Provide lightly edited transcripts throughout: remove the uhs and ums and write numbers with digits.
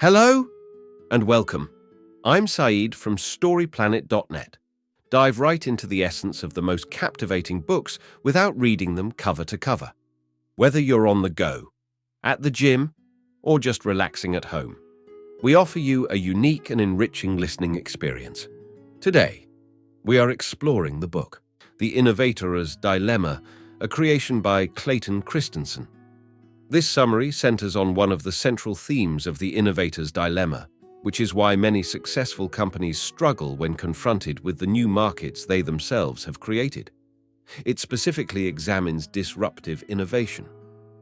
Hello and welcome. I'm Saeed from StoryPlanet.net. Dive right into the essence of the most captivating books without reading them cover to cover. Whether you're on the go, at the gym, or just relaxing at home, we offer you a unique and enriching listening experience. Today, we are exploring the book, The Innovator's Dilemma, a creation by Clayton Christensen. This summary centers on one of the central themes of the innovator's dilemma, which is why many successful companies struggle when confronted with the new markets they themselves have created. It specifically examines disruptive innovation.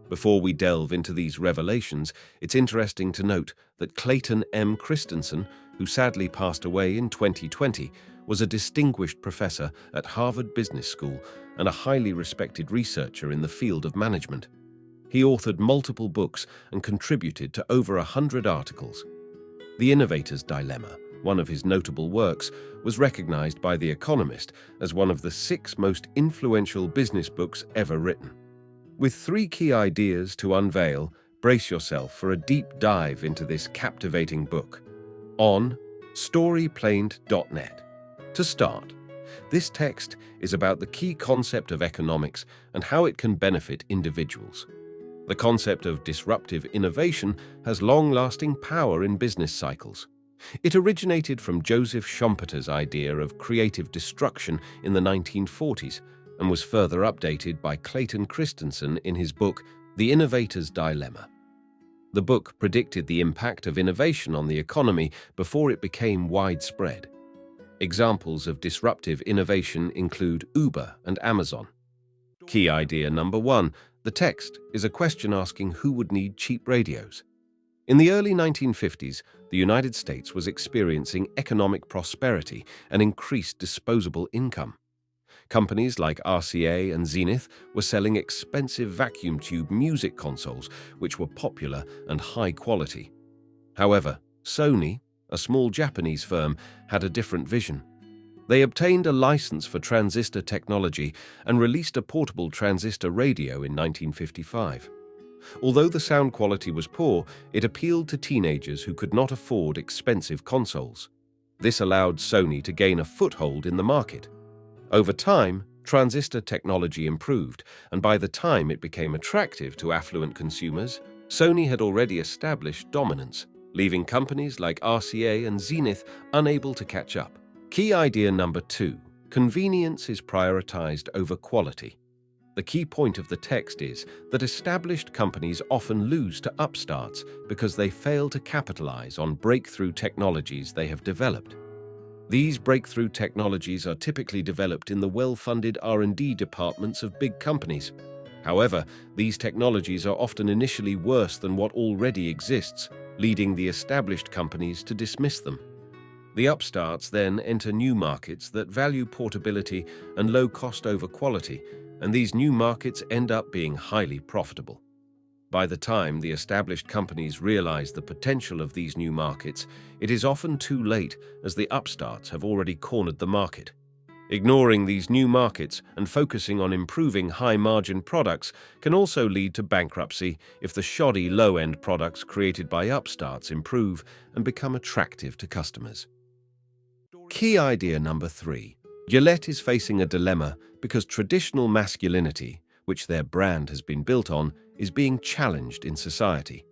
Before we delve into these revelations, it's interesting to note that Clayton M. Christensen, who sadly passed away in 2020, was a distinguished professor at Harvard Business School and a highly respected researcher in the field of management. He authored multiple books and contributed to over 100 articles. The Innovator's Dilemma, one of his notable works, was recognized by The Economist as one of the 6 most influential business books ever written. With 3 key ideas to unveil, brace yourself for a deep dive into this captivating book. On StoryPlanet.net. To start, this text is about the key concept of economics and how it can benefit individuals. The concept of disruptive innovation has long-lasting power in business cycles. It originated from Joseph Schumpeter's idea of creative destruction in the 1940s and was further updated by Clayton Christensen in his book, The Innovator's Dilemma. The book predicted the impact of innovation on the economy before it became widespread. Examples of disruptive innovation include Uber and Amazon. Key idea number 1. The text is a question asking who would need cheap radios. In the early 1950s, the United States was experiencing economic prosperity and increased disposable income. Companies like RCA and Zenith were selling expensive vacuum tube music consoles, which were popular and high quality. However, Sony, a small Japanese firm, had a different vision. They obtained a license for transistor technology and released a portable transistor radio in 1955. Although the sound quality was poor, it appealed to teenagers who could not afford expensive consoles. This allowed Sony to gain a foothold in the market. Over time, transistor technology improved, and by the time it became attractive to affluent consumers, Sony had already established dominance, leaving companies like RCA and Zenith unable to catch up. Key idea number 2. Convenience is prioritized over quality. The key point of the text is that established companies often lose to upstarts because they fail to capitalize on breakthrough technologies they have developed. These breakthrough technologies are typically developed in the well-funded R&D departments of big companies. However, these technologies are often initially worse than what already exists, leading the established companies to dismiss them. The upstarts then enter new markets that value portability and low cost over quality, and these new markets end up being highly profitable. By the time the established companies realize the potential of these new markets, it is often too late as the upstarts have already cornered the market. Ignoring these new markets and focusing on improving high-margin products can also lead to bankruptcy if the shoddy low-end products created by upstarts improve and become attractive to customers. Key idea number 3. Gillette is facing a dilemma because traditional masculinity, which their brand has been built on, is being challenged in society.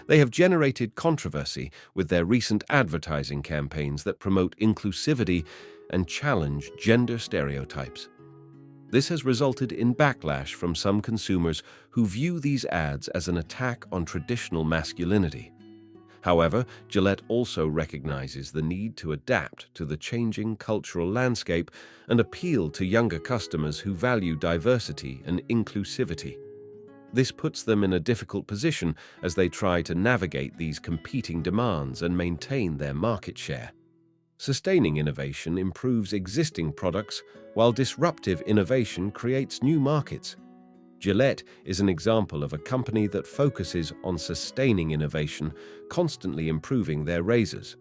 They have generated controversy with their recent advertising campaigns that promote inclusivity and challenge gender stereotypes. This has resulted in backlash from some consumers who view these ads as an attack on traditional masculinity. However, Gillette also recognizes the need to adapt to the changing cultural landscape and appeal to younger customers who value diversity and inclusivity. This puts them in a difficult position as they try to navigate these competing demands and maintain their market share. Sustaining innovation improves existing products, while disruptive innovation creates new markets. Gillette is an example of a company that focuses on sustaining innovation, constantly improving their razors.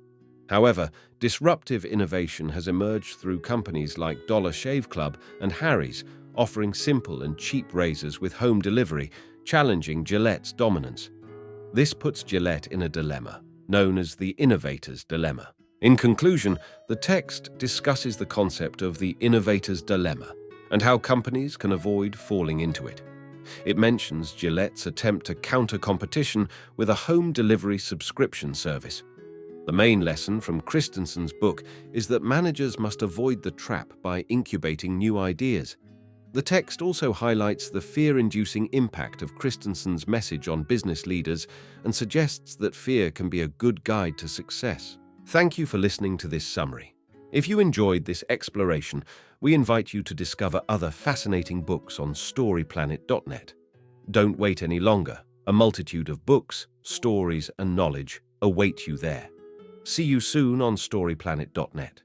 However, disruptive innovation has emerged through companies like Dollar Shave Club and Harry's, offering simple and cheap razors with home delivery, challenging Gillette's dominance. This puts Gillette in a dilemma. known as the innovator's dilemma. In conclusion, the text discusses the concept of the innovator's dilemma and how companies can avoid falling into it. It mentions Gillette's attempt to counter competition with a home delivery subscription service. The main lesson from Christensen's book is that managers must avoid the trap by incubating new ideas. The text also highlights the fear-inducing impact of Christensen's message on business leaders and suggests that fear can be a good guide to success. Thank you for listening to this summary. If you enjoyed this exploration, we invite you to discover other fascinating books on storyplanet.net. Don't wait any longer. A multitude of books, stories, and knowledge await you there. See you soon on storyplanet.net.